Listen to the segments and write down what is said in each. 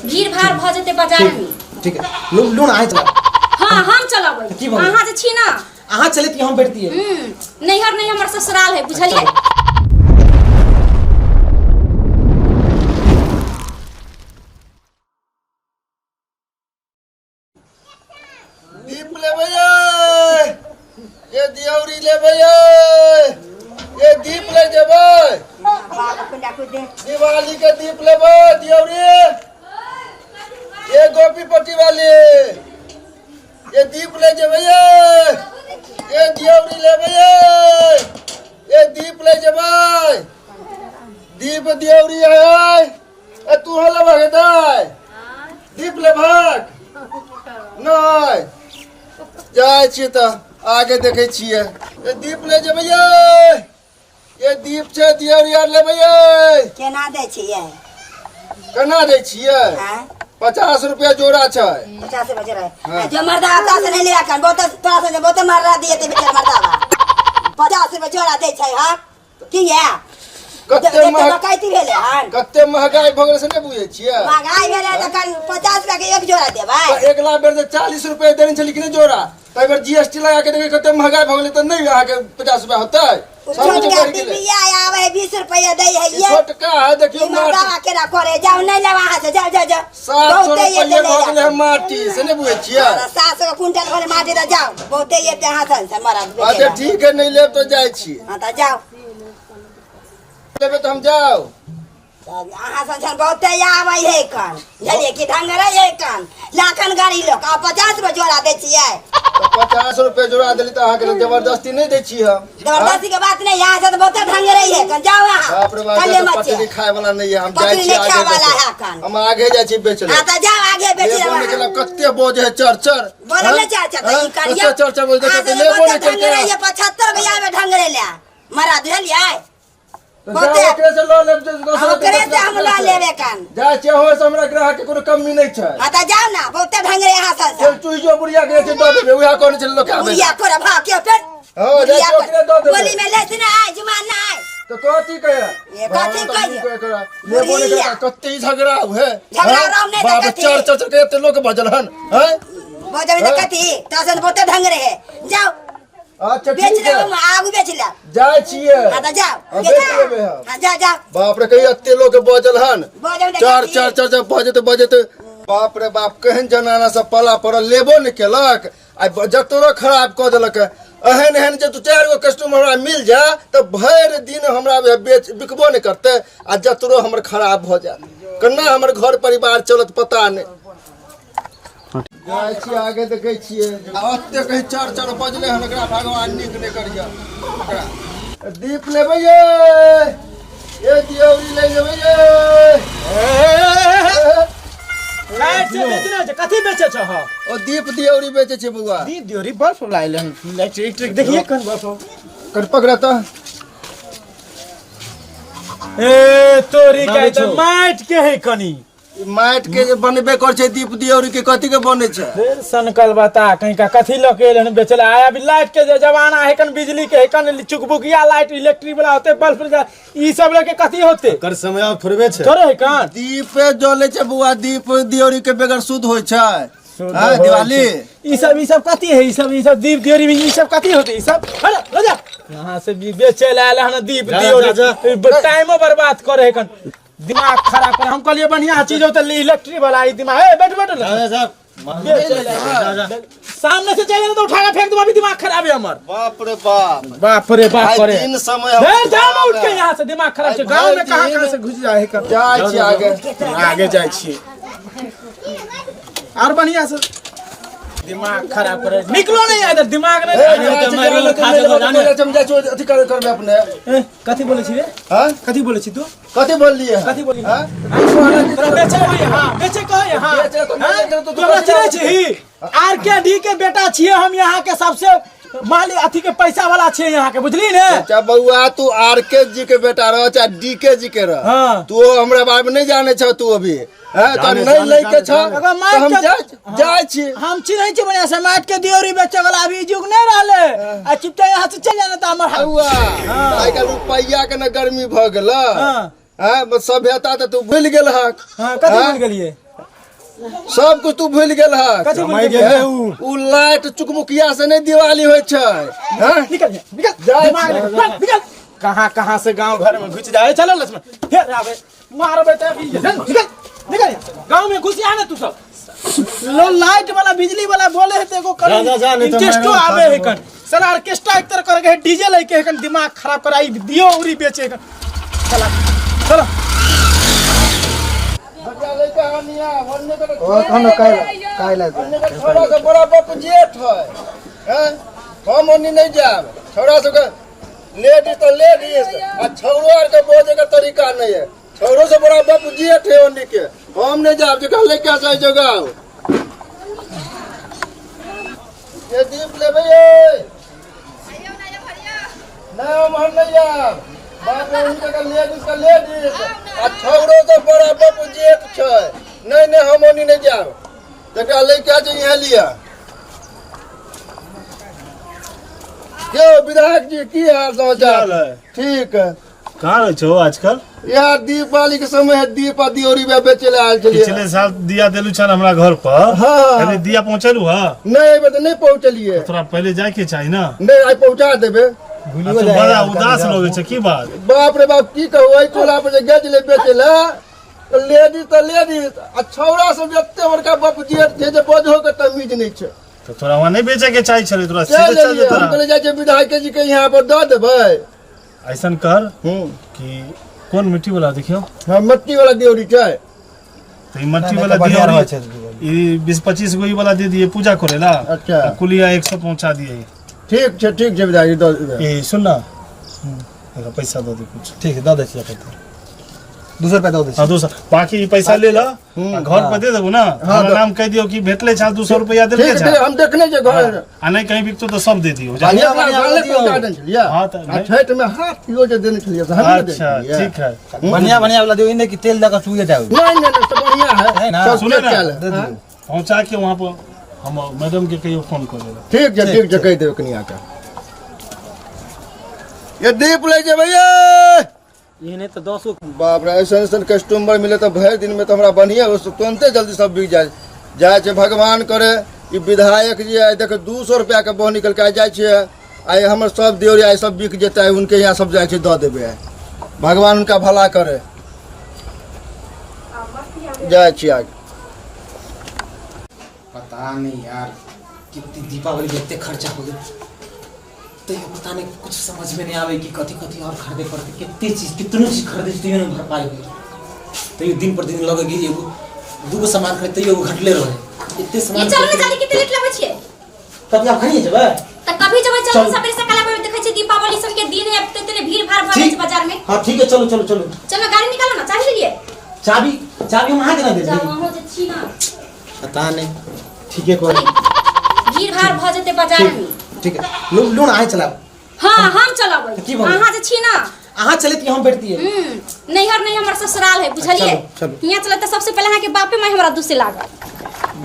भीड़ भाड़ भ जेते बाजार में। ठीक है लून आए चला। हां हम चलाबै अहाँ जे छी ना अहाँ चले कि हम बैठती है नैहर नहीं हमर ससुराल है बुझलिए। दीप ले भैया ये दियौरी ले भैया ये दीप ले जेबै दिवाली के दीप लेबै दियौरी ये गोपी पट्टी वाली ये दीप ले जेबै ये दियौरी ले भैया ये दीप ले जेबै दीप दियौरी है ए तू हला भगदाय दीप ले भाग नहीं जाए छी त आगे देखे छिए ये दीप ले जेबै ये दीप छै दियौरी आर लेबै केना दै छियै केना दै छियै 50 रुपया जोड़ा छै 50 रुपया जोड़ा जो मर्दा आता से नहीं ले आकर बहुत तोरा से बहुत मर्दा दिए ते बेचारा मर्दा 50 रुपया जोड़ा दै छै हां की है कते महंगाई भ गेल से नहीं बुझे छियै महंगाई भेले त 50 रुपया के एक जोड़ा देबै एक लाख बेर 40 रुपया देने छली कि नहीं जोड़ा तै बेर जीएसटी लगा के देखे कते महंगाई भ गेलै त नहीं आके 50 रुपया होतै छोटका बिया आवे 20 रुपया दै है ये छोटका है देखियो मर्दा केना करे जाओ नहीं लेवा हां से जाओ 700 रुपया भ गेलै माटी से नहीं बुझे छियै 700 क्विंटल भरे माटी द जाओ बहुते ये ते हाथ से मरद अच्छा ठीक है नहीं लेब तो जाय छी हां त जाओ लेबे तो हम जाओ अहाँ संसार बहुते आवे है कन झलिए कि ढंगरे है कन लाखन गाड़ी लोग आ 50 रुपया जोड़ा दै छियै 50 रुपया जोड़ा देली त अहाँ के जबरदस्ती नहीं दै छी हम जबरदस्ती के बात नहीं यहाँ से तो बहुत ढंगरे है कन जाओ अहाँ बाप रे बाप पटरी खाए वाला नहीं है हम जाय छी आगे हम आगे जाय छी बेचले हां त जाओ आगे बेच ले निकला कते बोझ है चर बोले ले चाचा ई करिया चर बोझ देते लेबो नहीं चलते ये 75 रुपया में ढंगरे ले मरा दिलिए ओकरे से लो लेब ओकरे से हम ला लेबे कन जाय छी हो से हमरा ग्राहक के कोनो कमी नहीं छै हां त जाओ ना बहुते ढंगरे यहाँ से चल तू जो बुढ़िया के दे देबे उहा कोन चल लोग आबे बुढ़िया कोरा भाग के फिर हां जा ओकरे दे देबे बोली में लेस ना आए जुमान ना आए तो कथी कहे ये कथी कहे लेबो नहीं करता कते झगड़ा है झगड़ा राम नहीं बाप चर के एते लोग बजल हन हैं बजल त कथी तासन बहुते ढंगरे है जाओ अच्छा बेच ले हम आगू बेच ले जाय छिए हां त जाओ बेच लेबे हम हां जा बाप रे कई एते लोग बजल हन चार चार बजते बाप रे बाप केहन जनाना सब पला पड़ल लेबो नहीं केलक आ जतरो खराब क देलक एहन एहन जे 2-4 गो कस्टमर हमरा मिल जा त भर दिन हमरा बेच बिकबो नहीं करते आ जतरो हमर खराब भ जा कन्ना हमर घर परिवार चलत पता नहीं जाय छी आगे देखे छिए ओते कहीं चार बजले हन एकरा भगवान नीक नहीं करिया एकरा दीप लेबै ये दियौरी ले लेबै लाइट से बेचना छै कथि बेचे छ ह ओ दीप दियौरी बेचे छै बुआ दीप दियौरी बल्ब लाइल हन इलेक्ट्रिक देखिए कन बल्ब कर पकड़ा त ए तोरी के त माइट के है कनी माइट के बनबे कर छै दीप दियौरी के कथि के बने छै फिर सनकल बता कहीं का कथि लकेलन बेचले आया भी लाइट के जे जमाना है कन बिजली के है कन चुकबुकिया लाइट इलेक्ट्रिक वाला होते बल्ब ई सब लेके कथि होते कर समय थोड़बे छै थोड़े है कन दीप जले छै बुआ दीप दियौरी के बगैर शुद्ध होय छै हां दिवाली ई सब कथि है ई सब दीप दियौरी में ई सब कथि होते ई सब अरे राजा यहां से भी बेचे लाल हन दीप दियौरी टाइमो बर्बाद करे है कन दिमाग खराब कर हम कहलिए बढ़िया चीज होता इलेक्ट्रिक वाला ई दिमाग ए बैठ साहब सामने से चले तो उठा के फेंक दो अभी दिमाग खराब है हमर बाप रे बाप बाप रे बाप करे दिन समय जाओ ना उठ के यहां से दिमाग खराब है गांव में कहां से घुस जाए है जाय छी आगे जाय छी और बढ़िया से दिमाग खराब करे निकलो नहीं इधर दिमाग नहीं मारो खा दे जाने समझा छो अथि करबे अपने कथि बोले छी रे हां कथि बोले छी तू कथि बोल लिए कथि बोली हां बेचे हां बेचे कह यहां तू बेचे छी आरकेडी के बेटा छिए हम यहां के सबसे मालिक अथी के पैसा वाला छिए यहां के बुझली ने अच्छा बउआ तू आरके जी के बेटा रह चाहे डीके जी के रह तू हमरा बारे में नहीं जाने छ तू अभी हां त नहीं लेके छ हम जाय छी हम चिन्है छी बढ़िया से माट के दियोरी बेचे वाला अभी जुग नहीं रहले आ चिपटा यहां से चल जाना त हमर बउआ आइ का रुपैया के न गर्मी भ गेल हां सभ्यता त तू भूल गेल हक हां कथि भूल गेलिए सब कुछ तू भूल गेल है। समय गेले उ। उ लाइट चुकमुकिया से नहीं दिवाली होय छै। हां निकल निकल जाए दिमाग में, निकल कहां से गांव घर में घुस जाए। चलो लक्ष्मण फिर आवे मारबे त निकल निकल गांव में घुस आना तू सब। लो लाइट वाला बिजली वाला बोले है तेको कर जा, नहीं तो इंटरेस्टो मैं आवे है कन साला ऑर्केस्ट्रा एक तरह करके है, डीजे लेके है कन दिमाग खराब कराई दियो उरी बेचे कन। चला चलो बच्चा लेके आनिया वन्ने के ओ कौन काइला वन्ने के छोरा से बड़ा बाप जेठ है। हैं हम ओनी नहीं जाब। छोरा से के लेडीज तो लेडीज आ छौरो आर के बोझे के तरीका नहीं है। छौरो से बड़ा बाप जेठ है ओनी के। हम नहीं जाब जे कहले क्या चाहे जगाओ। ये दीप लेबे ये नहीं हम नहीं जाब। बाप रे उनके का लेडीज आ छौरो से बड़ा बाप जेठ छै। नहीं हम ओनी नहीं जाब। तकरा ले क्या चाहिए यहाँ लिया। क्यों विधायक जी की हाल समाचार? ठीक है। कहाँ रहे छो आजकल? यार दीपावली के समय है, दीप आ दियोरी में बेचे ले आयल छलिए। पिछले साल दिया देलू छन हमरा घर पर। हाँ। अरे दिया पहुंचलू हा? नहीं अबे तो नहीं पहुंचलिए। थोड़ा पहले जाए के चाहिए ना। नहीं आई पहुंचा देबे। तू बड़ा उदास लोगे छे की बात? बाप रे बाप की कहू आई टोला पर जे गेज ले बेचे ले लेडीज आ छौरा सब जत्ते बड़का बाप जेठ जे बोझो के तमीज नहीं छै। तो थोड़ा वहां नहीं बेचे के चाहिए छले तोरा चल सीधे चल जाइए हम जेतरा। कहले जाय छै विधायक जी के यहाँ पर दे देबै। ऐसन कर कि कौन मिट्टी वाला देखियो। हां मट्टी वाला दियोरी छै। तो ई मट्टी वाला दियो ई 20-25 गो ई वाला दे दिए पूजा करेला। अच्छा। कुलिया 100 पहुंचा दिए। ठीक छै विधायक जी दे देबै। ए सुन ना पैसा दे दे कुछ। ठीक है दे दे 200 रुपया दे। हाँ 200 बाकी ई पैसा ले ला घर पर दे देबो ना। हमरा नाम कह दियो कि भेटले छा 200 रुपया दे ठीक छा। है हम देखने जे घर आ नहीं कहीं बिकतो तो सब दे दियो। बढ़िया पहुंचा देन छलिए। हाँ, तो आ छठ में हाथ किलो जे देने छलिए से हम दे अच्छा दिए। ठीक है। बढ़िया वाला दे इने कि तेल लगा चुए जाओ। नहीं तो बढ़िया है ना? सब सुने ना, चल दे हाँ? दो। पहुंचा के वहां पर हम मैडम के कहियो फोन कर देला। ठीक है कह देबै कनिया का। ये दीप ले जे भैया। ये नहीं तो 10 बाप रे ऐसा कस्टमर मिले तो भर दिन में तो हमरा बढ़िया तुरंते जल्दी सब बिक जाए छे। भगवान करे ई विधायक जी आए देख 200 रुपया के बह निकल के जाए छे। आए हमर सब देवरी आए सब बिक जेते है उनके यहाँ सब जाए छे दे देबे। भगवान उनका भला करे। जाए छे आगे। पता नहीं यार कितनी दीपावली में इतने खर्चा हो गया तो ये पता नहीं कुछ समझ में नहीं आवे कि कथी कथी और खरीदे पड़ते कितनी चीज खरीदे तो नहीं भर पाएगी। तो ये दिन पर दिन लगेगी एगो दूगो सामान खरीदते एगो घटले रहे इतने ये सामान। चल में जाने कितने लेट लगे छे। तब आप खाइए जब त कभी जब चल सबेरे से कला में देखे छे दीपावली सब के दिन है तो इतने भीड़ भाड़ भरे छे बाजार में। हाँ ठीक है चलो चलो चलो चलो गाड़ी निकालो ना चाबी ले लिए। चाबी हम आगे ना दे जाओ वहां जे छी ना पता नहीं। ठीक है कोई भीड़ भाड़ भ जते बाजार में। ठीक है लून आए चला। हां हम चलाबै की बोले? अहां जे छी ना अहाँ चले कि हम बैठती है। नैहर नहीं हमर ससुराल है बुझलिए। चलो। यहाँ चले तो सबसे पहले अहाँ के बापे माँ हमरा दूसरे लागल।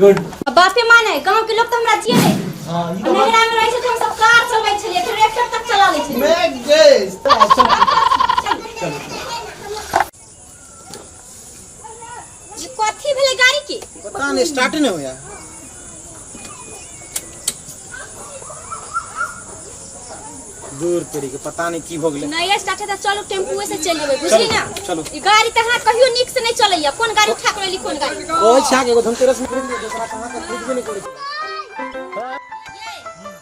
गुड। बापे माँ नहीं गांव के लोग तो हमरा जिए नहीं। हां ये तो नैहरा में रहे छे तो हम सब कार चलबै छलिए ट्रैक्टर तक चला लै छलिए। मैं गेस ये कथी भेले गाड़ी की? पता नहीं स्टार्ट नहीं होया। दूर पेड़ी के पता नहीं की हो गेले। नहीं स्टार्ट है तो चलो टेम्पू से चल जेबै बुझली ना। चलो। ई गाड़ी त हां कहियो निक से नहीं चलैया। कौन गाड़ी उठा के लेली कौन गाड़ी? ओ छा के एगो धनतेरस में खरीद लिया दूसरा कहां का खरीदबे नहीं करे। ये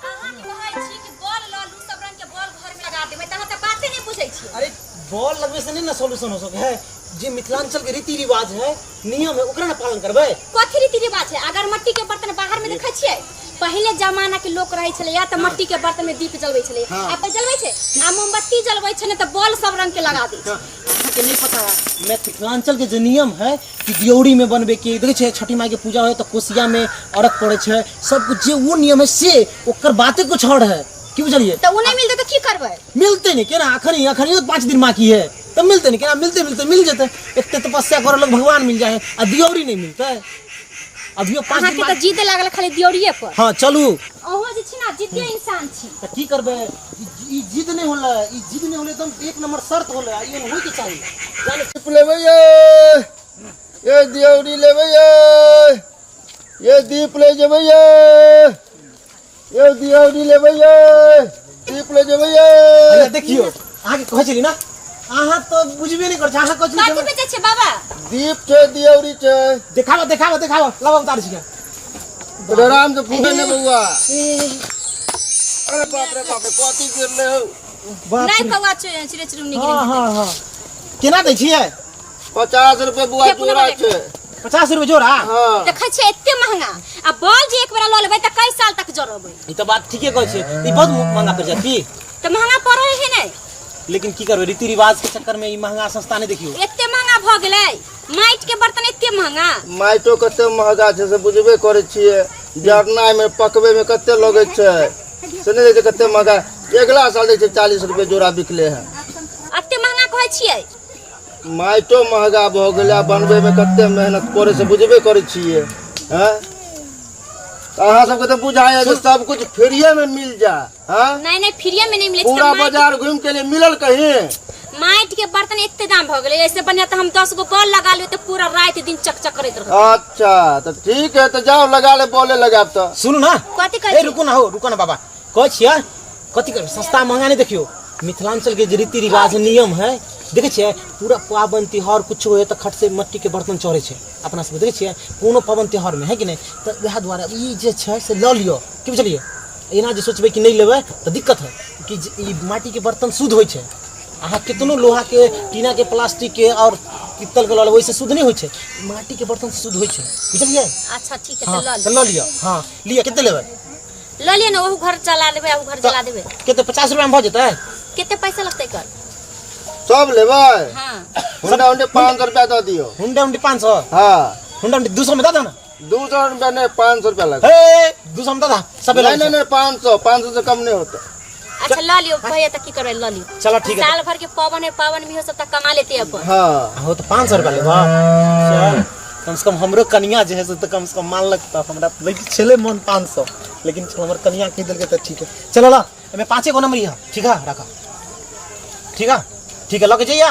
अहाँ के कहै छी कि बॉल ललू सब रंग के बॉल घर में लगा देबै त अहाँ त बाते नहीं बुझै छी। अरे बॉल लगवे से नहीं ना सॉल्यूशन हो सके है। जे मिथिलांचल के रीति रिवाज है नियम है ओकरा ना पालन करबै। कथी रीति रिवाज है? अगर मट्टी के बर्तन बाहर में देखै छियै पहले जमाना के लोग रहे छले या तो मट्टी के बर्तन में दीप जलबै छले। अब जलबै छै आ मोमबत्ती जलबै छै ने तो बॉल सब रंग के लगा दै छै। के नहीं पता है मिथिलांचल के जो नियम है कि दियौरी में बनबे के देखे छे छठी माई के पूजा हो तो कोसिया में अर्घ पड़े छे सब कुछ जे वो नियम है से ओकर बातें कुछ और है की बुझलिए। तो उ नहीं मिलते तो की करबै? मिलते नहीं केना अखनी तो 5 दिन बाकी है तब मिलते नहीं केना मिलते मिल जते। इतने तपस्या करे लोग भगवान मिल जाए आ दियौरी नहीं मिलते। अभियो 5 अहाँ दिन के तो जीते लागल खाली दियौरिये पर। हां चलू अहो जे छी ना जीते इंसान छी। त की करबे ई जिद नहीं होला ई जिद नहीं होले एकदम 1 नंबर शर्त होला ई होय के चाहिए जाने लेबै ये दियौरी लेबै ये। ये दीप ले जेबै ये दियौरी लेबै ये दीप ले जेबै ये देखियो अहाँ के कहै छली ना अहाँ तो बुझबे नहीं कर अहाँ कहै कथी बेचै छै बाबा दीप छै दियौरी छै देखाबो लगा उतार छी आराम से फूटे ने बउआ अरे बाप रे कथी गिरले हो नहीं कौआ चिड़ै चुरुमनी गिरै हां केना दै छियै 50 रुपए बुआ जोड़ा छै 50 रुपए जोड़ा हां देखै छै एते महंगा आ बॉल जे एक बेर ल लेबै त कई साल तक जरबै ई तो बात ठीके कहै छै ई बहुत महंगा पड़ जात की त महंगा पड़ै है नै लेकिन की करबे रीति रिवाज के चक्कर में ई महंगा सस्ता नहीं देखियो एते महंगा भ गेलै माइट के बर्तन एते महंगा माइटो कते महंगा छै से बुझबे करै छियै जरना में पकबे में कते लगै छै से नहीं देखै कते महंगा अगला साल दै छै 40 रुपए जोड़ा बिकले है एते महंगा कहै छियै माइटो महंगा भ गेलै बनबे में कते मेहनत करे से बुझबे करै छियै हैं अहाँ सबके तो बुझाय जे सब कुछ फ्रीए में मिल जा हां नहीं फ्रीए में नहीं मिलै छै पूरा बाजार घूम के लिए मिलल कहीं माइट के बर्तन एते दाम भ गेलै ऐसे बढ़िया त हम 10 गो बॉल लगा लेबै त पूरा रात दिन चकचक करैत रहत अच्छा तो ठीक है तो जाओ लगा ले बोले लगाब तो सुनु ना कथी कहै रुको ना बाबा कहै छियै कथी कर सस्ता महंगा नहीं देखियो मिथिलांचल के रीति रिवाज नियम है देखे छियै पूरा पावन त्योहार कुछ होए त खट से मट्टी के बर्तन चढ़े छै अपना सब देखे छियै कोनो पावन त्योहार में है कि नहीं त वह द्वारा ई जे छै से ल लियो की बुझलिए एना जे सोचबे कि नहीं लेबै त दिक्कत है कि ई माटी के बर्तन शुद्ध होय छै अहाँ कितनो लोहा के टीना के प्लास्टिक के और पित्तल के ल लेबै से शुद्ध नहीं होय छै माटी के बर्तन शुद्ध होय छै बुझलिए अच्छा ठीक है त ल लियो हां लियो केते लेबै ल लियो ना ओहू घर चला लेबै ओहू घर चला देबै केते 50 रुपया में भ जेतै केते पैसा लगतै कर सब लेबै हां हुंडा 500 रुपया दे दियो हुंडा 500 हां हुंडा 200 में दे दो ना 200 रुपया नहीं 500 रुपया लगे हे 200 में दादा सब नहीं 500 से कम नहीं होता अच्छा ल लियो भैया त की करबै ल लियो चलो ठीक है साल भर के पावन में हो सब त कमा लेते अपन हाँ हो तो 500 रुपया लेबा चल कम से कम हमरो कनिया जे है से तो कम से कम मान लगता हमरा लेकिन चले मन 500 लेकिन चलो हमर कनिया के देल के त ठीक है चलो ला एमे 5 गो नंबर है ठीक है रखा ठीक है लगे जइया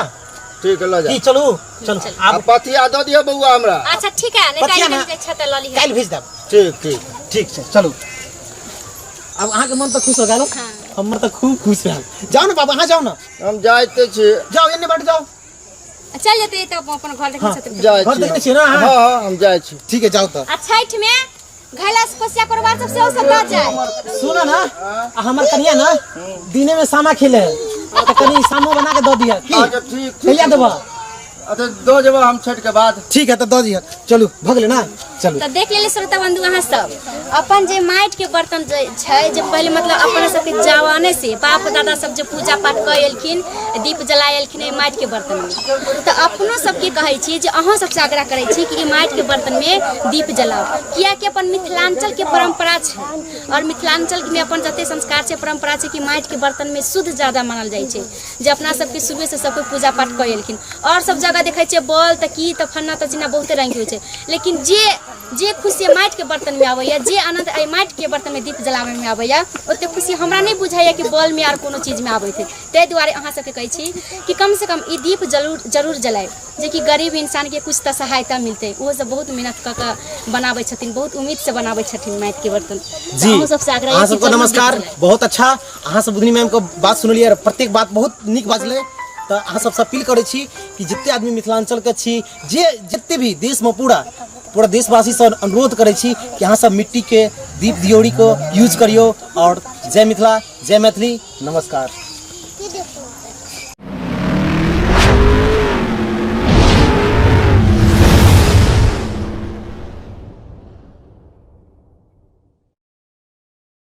ठीक है ला जा ई चलो चल अब पतिया दे दियो बउआ हमरा अच्छा ठीक है नहीं बतिया काल ना। मिल जाय छ त ल लियो काल भेज देब ठीक ठीक छै चलो अब अहाँ के मन तो खुश हो गेल हाँ। हमर तो खूब खुश भेल जाओ ना बाबा अहाँ जाओ ना हम जाइते छी जाओ एने बैठ जाओ चल जेतै त अपन घर देखे छथिन जाय घर छी देखने छी ना हां अहाँ? हां हम जाय छी ठीक है जाओ तो आ छठ में घैला कोसिया करवा सब से सब द जाय सुनो ना हमर कनिया ना दिने में सामा खेले है तो कनी सामो बना के दो दिया की अच्छा ठीक कहिया देबा अच्छा दो जब हम छठ के बाद ठीक है तो दो दिया चलो भगले ना चलो तो देख लेले श्रोता बंधु अहाँ सब अपन जे माइट के बर्तन जे छै जे पहले मतलब अपन सबके जवाने से बाप दादा सब जे पूजा पाठ कएलखिन दीप जलाएलखिन ए माइट के बर्तन में तो अपनो सबके कहै छी जे अहाँ सबसे आग्रह करै छी कि ई माइट के बर्तन में दीप जलाओ किया कि अपन मिथिलांचल के परंपरा छै और मिथिलांचल में अपन जते संस्कार छै परंपरा छै कि माइट के बर्तन में शुद्ध ज्यादा मानल जाइ छै जे अपना सबके शुरू से सब कोई पूजा पाठ कएलखिन और सब जगह देखै छियै बॉल त की त फन्ना त चिन्ना बहुते रंग के होइ छै लेकिन जे खुशी माइट के बर्तन में आबैया जे आनंद आई माइट के बर्तन में दीप जलावे में आबैया ओते खुशी हमरा नहीं बुझाइया कि बॉल में आर कोनो चीज में आबै छै तै दुआरे अहाँ सबके कहै छी कि कम से कम ई दीप जरूर जलाए जे कि गरीब इंसान के कुछ त सहायता मिलते वो सब बहुत मेहनत क के बनाबै छथिन बहुत उम्मीद से बनाबै छथिन माइट के बर्तन जी अहाँ सबसे आग्रह अहाँ सबको नमस्कार बहुत अच्छा अहाँ सब बुधनी मैम को बात सुनलिए प्रत्येक बात बहुत नीक बाजले तो अहाँ सबसे अपील करै छी कि जिते आदमी मिथिलांचल के छी जे जिते भी देश में पूरा देशवासी से अनुरोध करै छी कि अहाँ सब मिट्टी के दीप दियोरी को यूज करियो और जय मिथिला जय मैथिली नमस्कार।